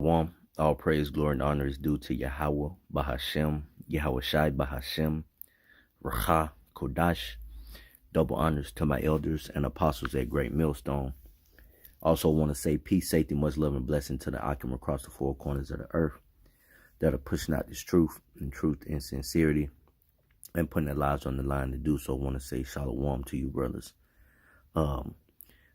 Shalom. All praise, glory, and honor is due to Yahweh, Bahashem, Yahweh Shai, Bahashem, Racha, Kodash. Double honors to my elders and apostles at Great Millstone. Also want to say peace, safety, much love, and blessing to the Akim across the four corners of the earth that are pushing out this truth and sincerity and putting their lives on the line to do so. Want to say Shalom to you, brothers.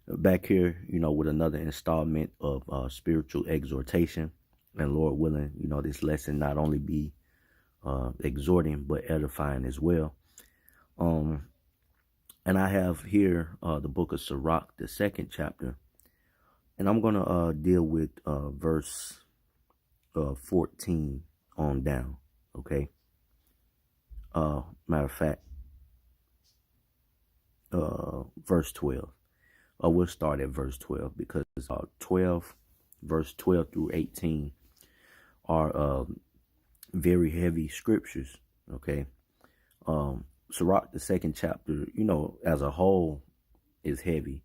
Back here, with another installment of spiritual exhortation, and Lord willing, this lesson not only be exhorting but edifying as well. And I have here the book of Sirach, the 2nd chapter, and I'm gonna deal with verse 14 on down. Okay. Matter of fact, verse 12. We'll start at verse 12 because verse 12 through 18 are very heavy scriptures. Okay. Sirach, the 2nd chapter, as a whole is heavy,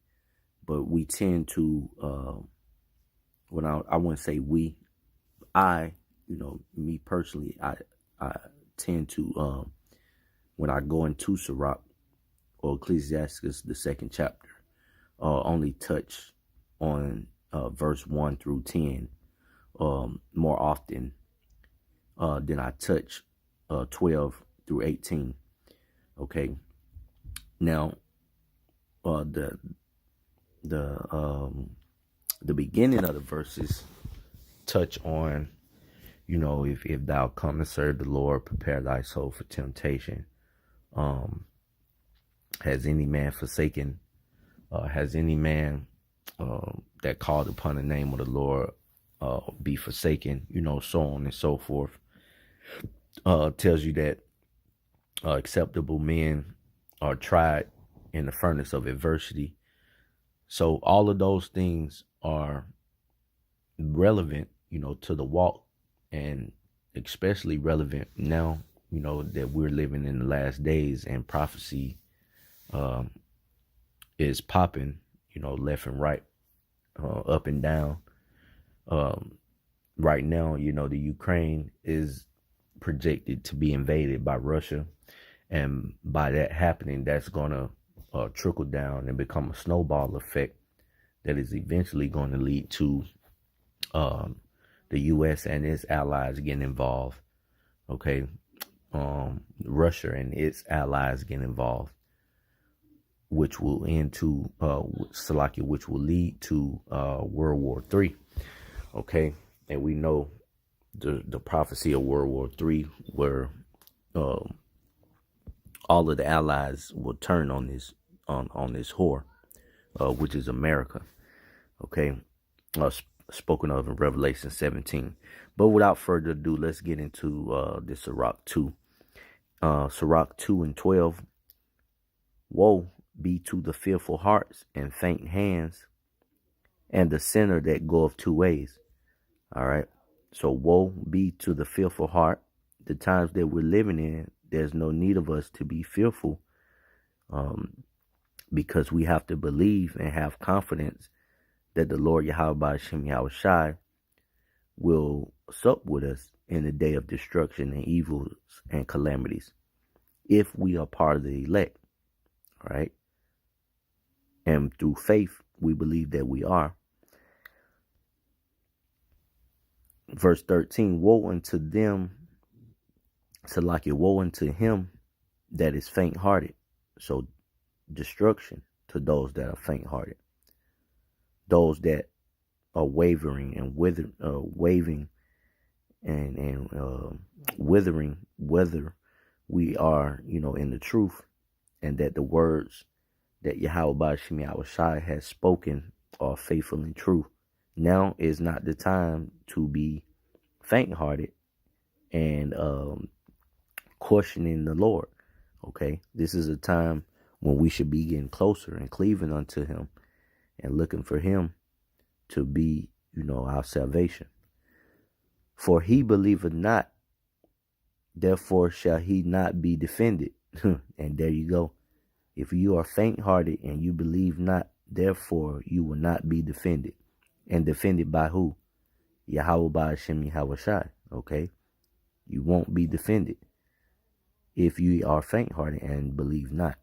but we tend to, I wouldn't say we, me personally, I tend to, when I go into Sirach or Ecclesiastes, the 2nd chapter, only touch on verse 1 through 10 more often than I touch 12 through 18. Okay. Now, the beginning of the verses touch on, if thou come and serve the Lord, prepare thy soul for temptation. Has any man forsaken? Has any man that called upon the name of the Lord be forsaken? So on and so forth. Tells you that acceptable men are tried in the furnace of adversity. So all of those things are relevant, to the walk, and especially relevant now, that we're living in the last days and prophecy is popping, left and right, up and down. Right now, the Ukraine is projected to be invaded by Russia. And by that happening, that's going to trickle down and become a snowball effect that is eventually going to lead to the U.S. and its allies getting involved. Okay. Russia and its allies getting involved, which will end to which will lead to World War III. Okay. And we know the prophecy of World War III, where all of the allies will turn on this whore, which is America. Okay, spoken of in Revelation 17. But without further ado, let's get into this Sirach 2. Sirach 2 and 12. Woe be to the fearful hearts and faint hands, and the sinner that goeth 2 ways. All right. So woe be to the fearful heart. The times that we're living in, there's no need of us to be fearful, because we have to believe and have confidence that the Lord Yahweh Shem Yahweh Shai will sup with us in the day of destruction and evils and calamities, if we are part of the elect. All right. And through faith, we believe that we are. Verse 13, woe unto them, Salakia, woe unto him that is faint-hearted. So destruction to those that are faint-hearted. Those that are wavering and waving and withering, whether we are, in the truth, and that the words that Yahweh Shem Yahweh Shai has spoken are faithful and true. Now is not the time to be faint-hearted and questioning the Lord. Okay, this is a time when we should be getting closer and cleaving unto him and looking for him to be, our salvation. For he believeth not, therefore shall he not be defended. And there you go. If you are faint-hearted and you believe not, therefore you will not be defended. And defended by who? Yahweh Ba'Hashem Yahweh Shai. Okay? You won't be defended if you are faint-hearted and believe not.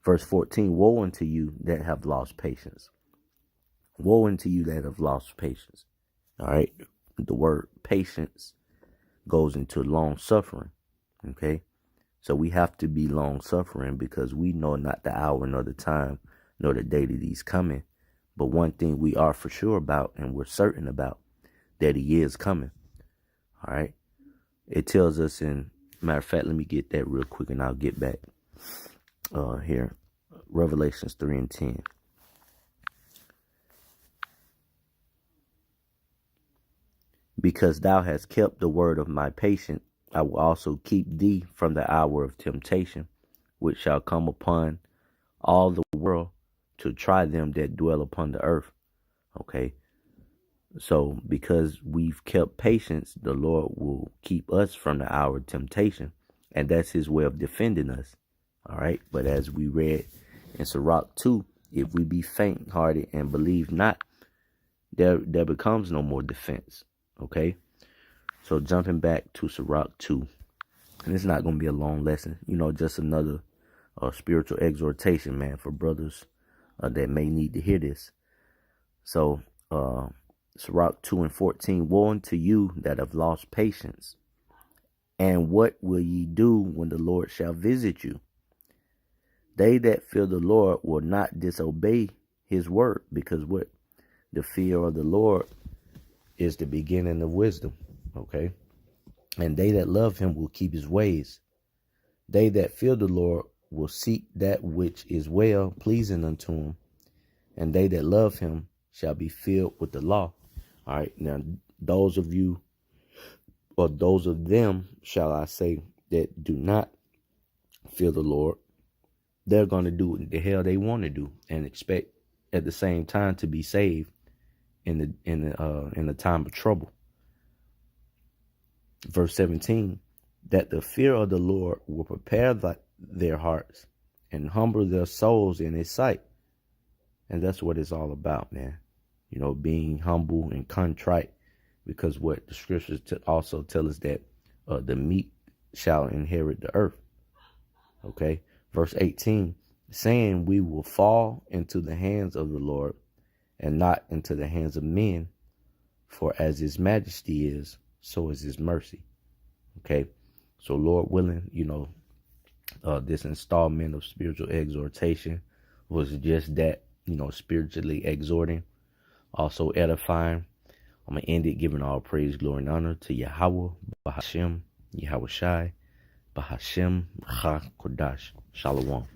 Verse 14, woe unto you that have lost patience. Woe unto you that have lost patience. All right? The word patience goes into long suffering. Okay? So we have to be long suffering because we know not the hour nor the time nor the day that he's coming. But one thing we are for sure about and we're certain about, that he is coming. All right. It tells us matter of fact, let me get that real quick and I'll get back here. Revelations 3:10. Because thou hast kept the word of my patience, I will also keep thee from the hour of temptation, which shall come upon all the world to try them that dwell upon the earth. Okay. So because we've kept patience, the Lord will keep us from the hour of temptation. And that's his way of defending us. All right. But as we read in Sirach 2, if we be faint-hearted and believe not, there becomes no more defense. Okay. So jumping back to Sirach 2, and it's not going to be a long lesson, just another spiritual exhortation, man, for brothers that may need to hear this. So, Sirach 2:14, woe unto you that have lost patience. And what will ye do when the Lord shall visit you? They that fear the Lord will not disobey his word, because what? The fear of the Lord is the beginning of wisdom. Okay. And they that love him will keep his ways. They that fear the Lord will seek that which is well pleasing unto him. And they that love him shall be filled with the law. All right. Now, those of you, or those of them, shall I say, that do not fear the Lord, they're going to do what the hell they want to do and expect at the same time to be saved in the time of trouble. Verse 17, that the fear of the Lord will prepare their hearts and humble their souls in his sight. And that's what it's all about, man. Being humble and contrite, because what the scriptures also tell us that the meek shall inherit the earth. Okay. Verse 18, saying we will fall into the hands of the Lord and not into the hands of men, for as his majesty is, so is his mercy. Okay. So Lord willing, this installment of spiritual exhortation was just that, spiritually exhorting, also edifying. I'm going to end it giving all praise, glory, and honor to Yahweh, Ba'Hashem, Yahweh Shai, Ba'Hashem, Ha Kodash. Shalom.